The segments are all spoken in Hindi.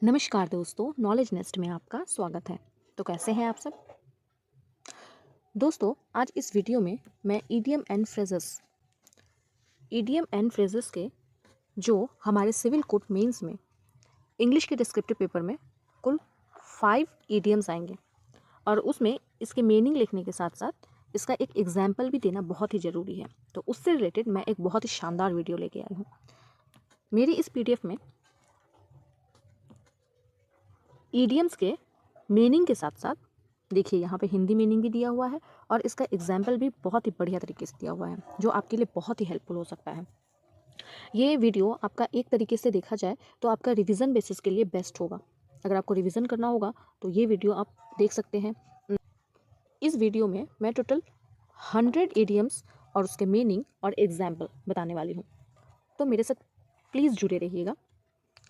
नमस्कार दोस्तों, नॉलेज नेस्ट में आपका स्वागत है। तो कैसे हैं आप सब दोस्तों? आज इस वीडियो में मैं ईडियम एंड फ्रेजेस के जो हमारे सिविल कोर्ट मेंस में इंग्लिश के डिस्क्रिप्टिव पेपर में कुल 5 ईडियम्स आएंगे और उसमें इसके मीनिंग लिखने के साथ साथ इसका एक एग्जाम्पल भी देना बहुत ही ज़रूरी है। तो उससे रिलेटेड मैं एक बहुत ही शानदार वीडियो लेके आई हूँ। मेरी इस PDF में ईडियम्स के मीनिंग के साथ साथ देखिए यहाँ पे हिंदी मीनिंग भी दिया हुआ है और इसका एग्जाम्पल भी बहुत ही बढ़िया तरीके से दिया हुआ है जो आपके लिए बहुत ही हेल्पफुल हो सकता है। ये वीडियो आपका एक तरीके से देखा जाए तो आपका रिवीजन बेसिस के लिए बेस्ट होगा। अगर आपको रिवीजन करना होगा तो ये वीडियो आप देख सकते हैं। इस वीडियो में मैं टोटल 100 इडियम्स और उसके मीनिंग और एग्जाम्पल बताने वाली हूँ। तो मेरे साथ प्लीज़ जुड़े रहिएगा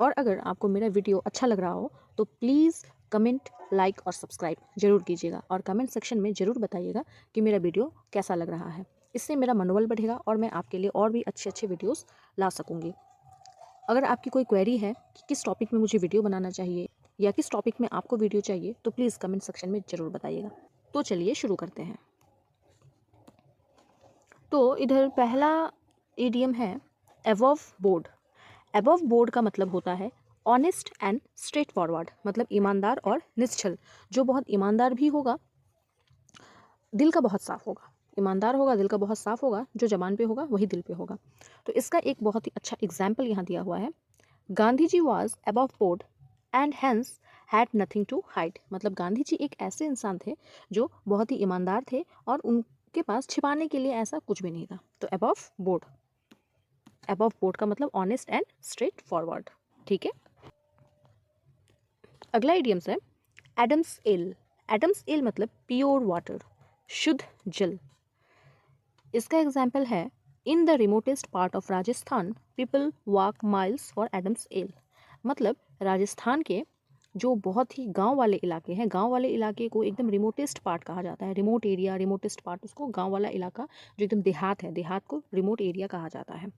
और अगर आपको मेरा वीडियो अच्छा लग रहा हो तो प्लीज़ कमेंट, लाइक और सब्सक्राइब जरूर कीजिएगा और कमेंट सेक्शन में ज़रूर बताइएगा कि मेरा वीडियो कैसा लग रहा है। इससे मेरा मनोबल बढ़ेगा और मैं आपके लिए और भी अच्छे अच्छे वीडियोस ला सकूँगी। अगर आपकी कोई क्वेरी है कि किस टॉपिक में मुझे वीडियो बनाना चाहिए या किस टॉपिक में आपको वीडियो चाहिए तो प्लीज़ कमेंट सेक्शन में ज़रूर बताइएगा। तो चलिए शुरू करते हैं। तो इधर पहला ईडियम है अबव बोर्ड। अबव बोर्ड का मतलब होता है ऑनेस्ट एंड स्ट्रेट फॉरवर्ड, मतलब ईमानदार और निश्चल। जो बहुत ईमानदार भी होगा, दिल का बहुत साफ होगा। ईमानदार होगा, दिल का बहुत साफ होगा, जो जबान पे होगा वही दिल पे होगा। तो इसका एक बहुत ही अच्छा एग्जाम्पल यहाँ दिया हुआ है। Gandhi ji was above board and hence had nothing to hide, मतलब गांधी जी एक ऐसे इंसान थे जो बहुत ही ईमानदार थे और उनके पास छिपाने के लिए ऐसा कुछ भी नहीं था। तो अबव बोर्ड, अबव बोर्ड का मतलब ऑनेस्ट एंड स्ट्रेट फॉरवर्ड। ठीक है, अगला इडियम्स है एडम्स एल। एडम्स एल मतलब प्योर वाटर, शुद्ध जल। इसका एग्जाम्पल है in the remotest part of Rajasthan people walk miles for Adam's L, मतलब राजस्थान के जो बहुत ही गांव वाले इलाके हैं, गांव वाले इलाके को एकदम रिमोटेस्ट पार्ट कहा जाता है। रिमोट एरिया, रिमोटेस्ट पार्ट, उसको गांव वाला इलाका जो एकदम देहात है, देहात को रिमोट एरिया कहा जाता है।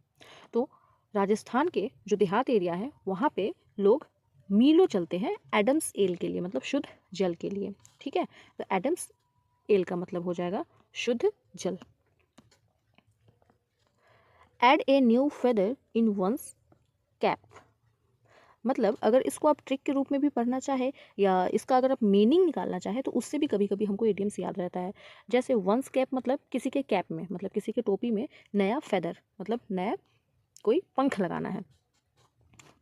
तो राजस्थान के जो देहात एरिया है वहाँ पे लोग मीलों चलते हैं एडम्स एल के लिए, मतलब शुद्ध जल के लिए। ठीक है, तो एडम्स एल का मतलब हो जाएगा शुद्ध जल। Add a new feather in one's cap, मतलब अगर इसको आप ट्रिक के रूप में भी पढ़ना चाहे या इसका अगर आप मीनिंग निकालना चाहे तो उससे भी कभी कभी हमको इडियम्स याद रहता है। जैसे वंस कैप मतलब किसी के कैप में, मतलब किसी के टोपी में नया फेदर, मतलब नया कोई पंख लगाना है।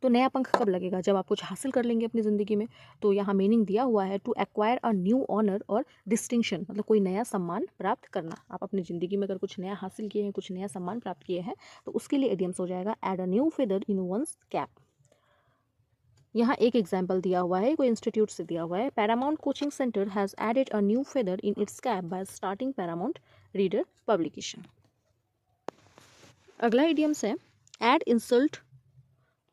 तो नया पंख कब लगेगा? जब आप कुछ हासिल कर लेंगे अपनी ज़िंदगी में। तो यहाँ मीनिंग दिया हुआ है to acquire a new honour और डिस्टिंक्शन, मतलब कोई नया सम्मान प्राप्त करना। आप अपनी ज़िंदगी में अगर कुछ नया हासिल किए हैं, कुछ नया सम्मान प्राप्त किए हैं, तो उसके लिए इडियम्स हो जाएगा add a new feather in one's cap. यहाँ एक एग्जाम्पल दिया हुआ है, कोई इंस्टीट्यूट से दिया हुआ है। Paramount coaching centre has added a new feather in its cap by starting Paramount reader publication. अगला इडियम्स है add insult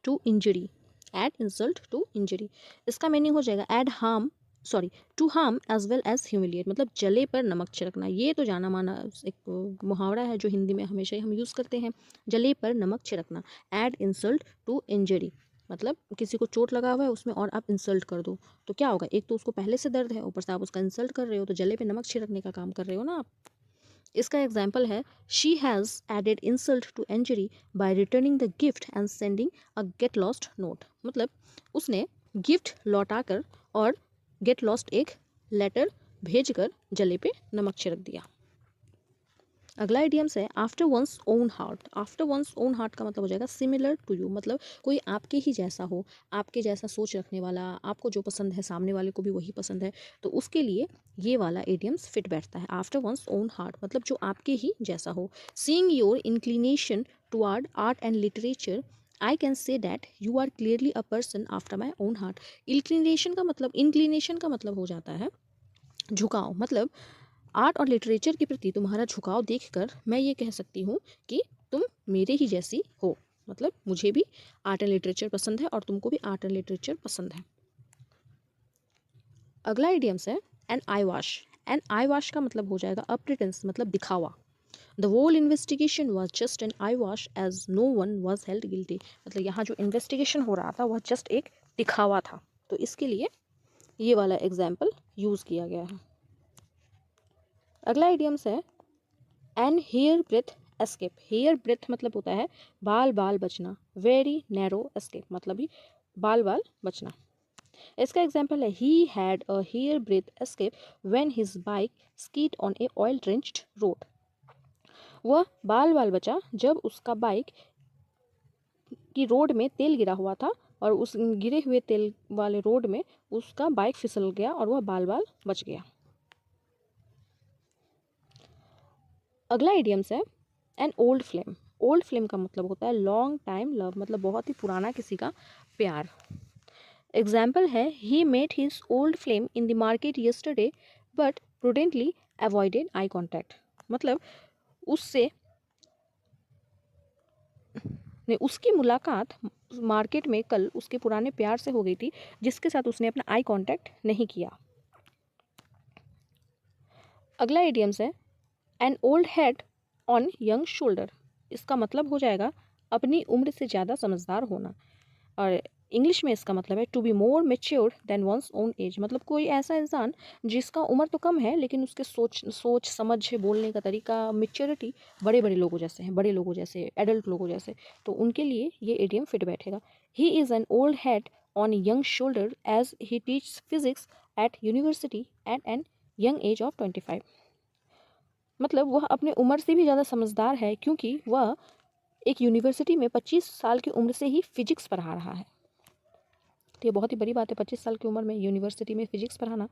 to injury. Add insult to injury, इसका मीनिंग हो जाएगा add harm, sorry to harm as well as humiliate, मतलब जले पर नमक छिड़कना। ये तो जाना माना एक मुहावरा है जो हिंदी में हमेशा ही हम यूज़ करते हैं, जले पर नमक छिड़कना। एड इंसल्ट टू इंजरी मतलब किसी को चोट लगा हुआ है उसमें और आप इंसल्ट कर दो तो क्या होगा? एक तो उसको पहले से दर्द है, ऊपर से आप उसका इंसल्ट कर रहे हो, तो जले पे नमक छिड़कने का काम कर रहे हो ना आप। इसका एग्जाम्पल है she has added insult to injury by returning the gift and sending a get lost note, मतलब उसने गिफ्ट लौटाकर और गेट लॉस्ट एक लेटर भेजकर जले पे नमक छिड़क दिया। अगला इडियम्स है after one's own heart. After one's own heart का मतलब हो जाएगा सिमिलर टू यू, मतलब कोई आपके ही जैसा हो, आपके जैसा सोच रखने वाला, आपको जो पसंद है सामने वाले को भी वही पसंद है, तो उसके लिए ये वाला इडियम्स फिट बैठता है। आफ्टर वंस ओन हार्ट मतलब जो आपके ही जैसा हो। Seeing your inclination toward art and literature I can say that you are clearly a person after my own heart. Inclination का मतलब हो जाता है झुकाव, मतलब आर्ट और लिटरेचर के प्रति तुम्हारा झुकाव देखकर मैं ये कह सकती हूँ कि तुम मेरे ही जैसी हो, मतलब मुझे भी आर्ट एंड लिटरेचर पसंद है और तुमको भी आर्ट एंड लिटरेचर पसंद है। अगला इडियम्स है an eye wash. An eye wash का मतलब हो जाएगा अ प्रिटेंस, मतलब दिखावा। The whole investigation was just an eye wash as no one was held guilty, मतलब यहाँ जो इन्वेस्टिगेशन हो रहा था वह जस्ट एक दिखावा था, तो इसके लिए ये वाला एग्जाम्पल यूज़ किया गया है। अगला इडियम्स है an hair breadth escape. Hair breadth मतलब होता है बाल बाल बचना, वेरी नैरो एस्केप मतलब ही बाल बाल बचना। इसका एग्जाम्पल है he had a hair breadth escape when his bike skid on a oil drenched road. वह बाल बाल बचा जब उसका बाइक की रोड में तेल गिरा हुआ था और उस गिरे हुए तेल वाले रोड में उसका बाइक फिसल गया और वह बाल बाल बच गया। अगला इडियम्स है an old flame. Old flame का मतलब होता है लॉन्ग टाइम लव, मतलब बहुत ही पुराना किसी का प्यार। एग्जाम्पल है he met his old flame in the market yesterday but prudently avoided eye contact. मतलब उससे ने उसकी मुलाकात मार्केट में कल उसके पुराने प्यार से हो गई थी, जिसके साथ उसने अपना आई कांटेक्ट नहीं किया। अगला इडियम्स है N old head on young shoulder. इसका मतलब हो जाएगा अपनी उम्र से ज़्यादा समझदार होना, और इंग्लिश में इसका मतलब है to be more mature than one's own age. मतलब कोई ऐसा इंसान जिसका उम्र तो कम है लेकिन उसके सोच समझ बोलने का तरीका, मेच्योरिटी बड़े बड़े लोगों जैसे हैं, बड़े लोगों जैसे, एडल्ट लोगों जैसे, तो उनके लिए ये इडियम फिट बैठेगा। He is an old head on young shoulder as he teach physics at university at an young age of 25। मतलब वह अपने उम्र से भी ज़्यादा समझदार है क्योंकि वह एक यूनिवर्सिटी में 25 साल की उम्र से ही फिजिक्स पढ़ा रहा है। तो ये बहुत ही बड़ी बात है 25 साल की उम्र में यूनिवर्सिटी में फिजिक्स पढ़ाना।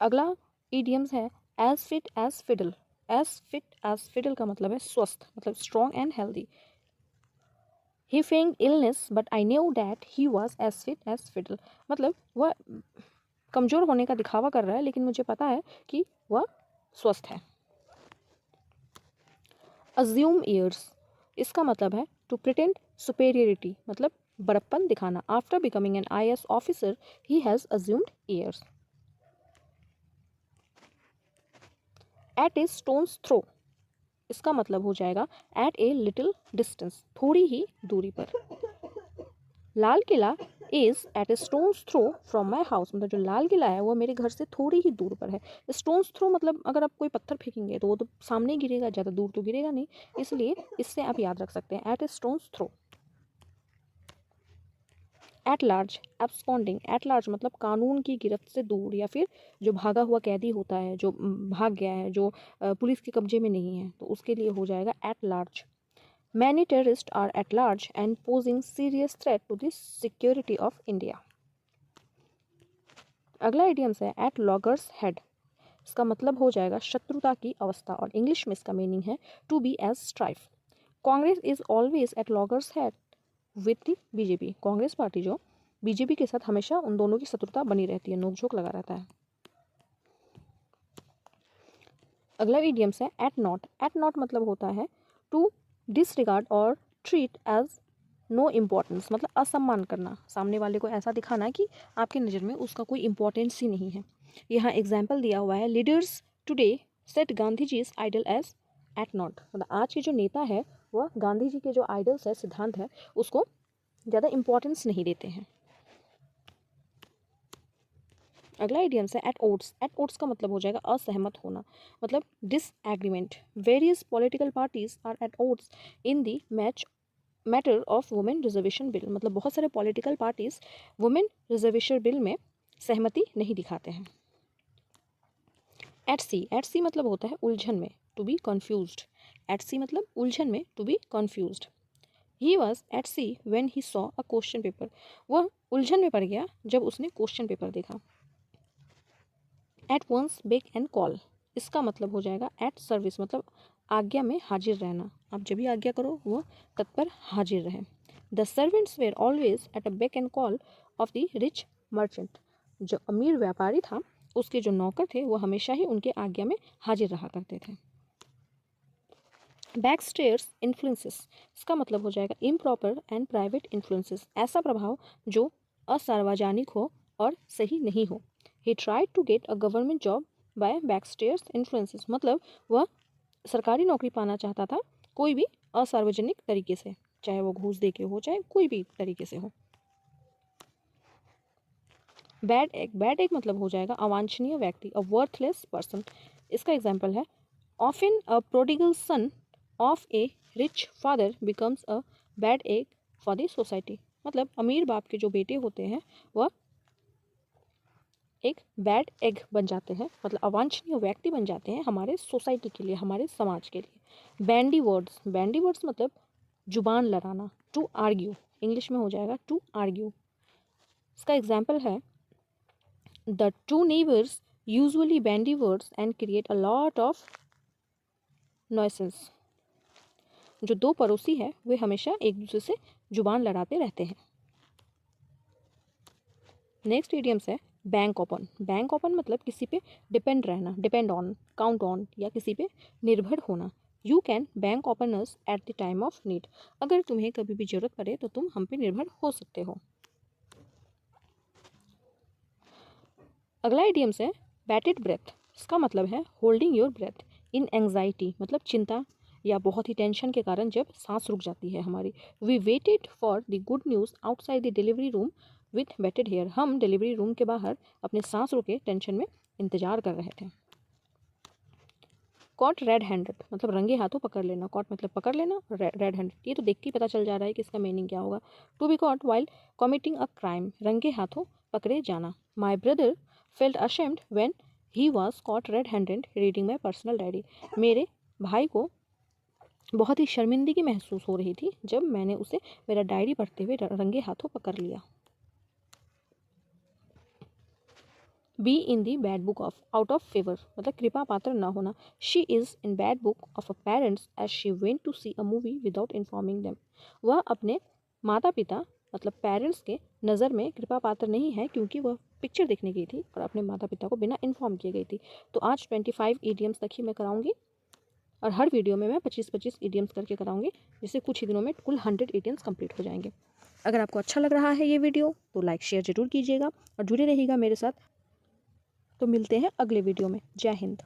अगला इडियम्स है as fit as fiddle. As fit as fiddle का मतलब है स्वस्थ, मतलब स्ट्रॉन्ग एंड हेल्दी। ही फेंग illness but I knew that he was as fit as fiddle. मतलब वह कमज़ोर होने का दिखावा कर रहा है लेकिन मुझे पता है कि वह स्वस्थ है। अज्यूम ईयर्स, इसका मतलब है टू प्रिटेंड सुपेरियरिटी, मतलब बड़प्पन दिखाना। After becoming an IAS officer he has assumed airs. At a stone's throw, इसका मतलब हो जाएगा एट ए लिटिल डिस्टेंस, थोड़ी ही दूरी पर। Lal Qila is at a stone's throw from my house, मतलब जो लाल किला है वो मेरे घर से थोड़ी ही दूर पर है। स्टोन्स थ्रो मतलब अगर आप कोई पत्थर फेंकेंगे तो वो तो सामने ही गिरेगा, ज़्यादा दूर तो गिरेगा नहीं, इसलिए इससे आप याद रख सकते हैं at a stone's throw. At large absconding, at large मतलब कानून की गिरफ्त से दूर, या फिर जो भागा हुआ कैदी होता है, जो भाग गया है, जो पुलिस के कब्जे में नहीं है, तो उसके लिए हो जाएगा at large. Many terrorist are at large and posing serious threat to the security of India. अगला इडियम्स है एट लॉगर्स हेड। इसका मतलब हो जाएगा शत्रुता की अवस्था, और इंग्लिश में इसका मीनिंग है to be as strife. Congress is always at loggerheads with the BJP. Congress party जो बीजेपी के साथ हमेशा उन दोनों की शत्रुता बनी रहती है, नोकझोंक लगा रहता है। अगला इडियम्स है एट नॉट। एट नॉट मतलब होता है टू डिसरिगार्ड और ट्रीट एज नो इम्पोर्टेंस, मतलब असम्मान करना, सामने वाले को ऐसा दिखाना कि आपकी नज़र में उसका कोई इम्पोर्टेंस ही नहीं है। यहाँ एग्जाम्पल दिया हुआ है leaders today set Gandhi ji ideal as at naught, मतलब आज के जो नेता है वह गांधी जी के जो आइडल्स है, सिद्धांत है, उसको ज़्यादा इम्पोर्टेंस नहीं देते हैं। अगला इडियम्स है एट ओट्स। एट ओट्स का मतलब हो जाएगा असहमत होना, मतलब disagreement. Various political parties are at odds in the matter of women reservation bill, मतलब बहुत सारे political parties women reservation bill में सहमति नहीं दिखाते हैं। एट सी, एट सी मतलब होता है उलझन में, to be confused. At sea मतलब उलझन में, to be confused. He was at sea when he saw a question paper. वह उलझन में पड़ गया जब उसने क्वेश्चन पेपर देखा। At one's beck and call, इसका मतलब हो जाएगा एट सर्विस, मतलब आज्ञा में हाजिर रहना। आप जब भी आज्ञा करो वह तत्पर हाजिर रहे। The servants were always at a beck and call of the rich merchant. जो अमीर व्यापारी था उसके जो नौकर थे वो हमेशा ही उनके आज्ञा में हाजिर रहा करते थे। बैक स्टेयर्स इन्फ्लुएंसेस, इसका मतलब हो जाएगा इम्प्रॉपर एंड प्राइवेट इन्फ्लुएंसेस, ऐसा प्रभाव जो असार्वजनिक हो और सही नहीं हो। He tried to get a government job by back stairs influences, मतलब वह सरकारी नौकरी पाना चाहता था कोई भी असार्वजनिक तरीके से, चाहे वो घूस दे के हो चाहे कोई भी तरीके से हो। बैड एग मतलब हो जाएगा अवांछनीय व्यक्ति, अ वर्थलेस पर्सन। इसका एग्जाम्पल है often a prodigal son of A rich father becomes a bad egg for the society. मतलब अमीर बाप के जो बेटे होते हैं वह एक बैड एग बन जाते हैं, मतलब अवांछनीय व्यक्ति बन जाते हैं हमारे सोसाइटी के लिए, हमारे समाज के लिए। बैंडी वर्ड्स मतलब जुबान लड़ाना, टू आर्ग्यू, इंग्लिश में हो जाएगा टू आर्ग्यू। इसका एग्जाम्पल है the two neighbours usually bandy words and create a lot of nuisance. जो दो पड़ोसी हैं वे हमेशा एक दूसरे से जुबान लड़ाते रहते हैं। नेक्स्ट इडियम्स है बैंक ओपन। बैंक ओपन मतलब किसी पे डिपेंड रहना, डिपेंड ऑन, काउंट ऑन, या किसी पे निर्भर होना। You can bank open us at the time of need. अगर तुम्हें कभी भी जरूरत पड़े तो तुम हम पे निर्भर हो सकते हो। अगला इडियम्स है बैटेड ब्रेथ। इसका मतलब है holding your breath in anxiety, मतलब चिंता या बहुत ही टेंशन के कारण जब सांस रुक जाती है हमारी। We waited for the good news outside the delivery room with bated hair. हम डिलीवरी रूम के बाहर अपने सांस रुके टेंशन में इंतजार कर रहे थे। कॉट रेड हैंडेड मतलब रंगे हाथों पकड़ लेना। कॉट मतलब पकड़ लेना, रेड हैंडेड ये तो देख के ही पता चल जा रहा है कि इसका मीनिंग क्या होगा। To be caught while committing a crime, रंगे हाथों पकड़े जाना। My brother felt ashamed when he was caught red handed reading my personal diary. मेरे भाई को बहुत ही शर्मिंदगी महसूस हो रही थी जब मैंने उसे मेरा डायरी पढ़ते हुए रंगे हाथों पकड़ लिया। Be in the bad book of out of favour मतलब कृपा पात्र न होना। She is in bad book of a parents as she went to see a movie without informing them. वह अपने माता पिता मतलब पेरेंट्स के नज़र में कृपा पात्र नहीं है क्योंकि वह पिक्चर देखने गई थी और अपने माता पिता को बिना इन्फॉर्म किए गई थी। तो आज 25 ईडियम्स तक ही मैं कराऊंगी और हर वीडियो में मैं 25-25 ईडियम्स करके कराऊंगी, जिससे कुछ ही दिनों में कुल 100 ईडियम्स कंप्लीट हो जाएंगे। अगर आपको अच्छा लग रहा है ये वीडियो तो लाइक शेयर जरूर कीजिएगा और जुड़े रहिएगा मेरे साथ। तो मिलते हैं अगले वीडियो में। जय हिंद।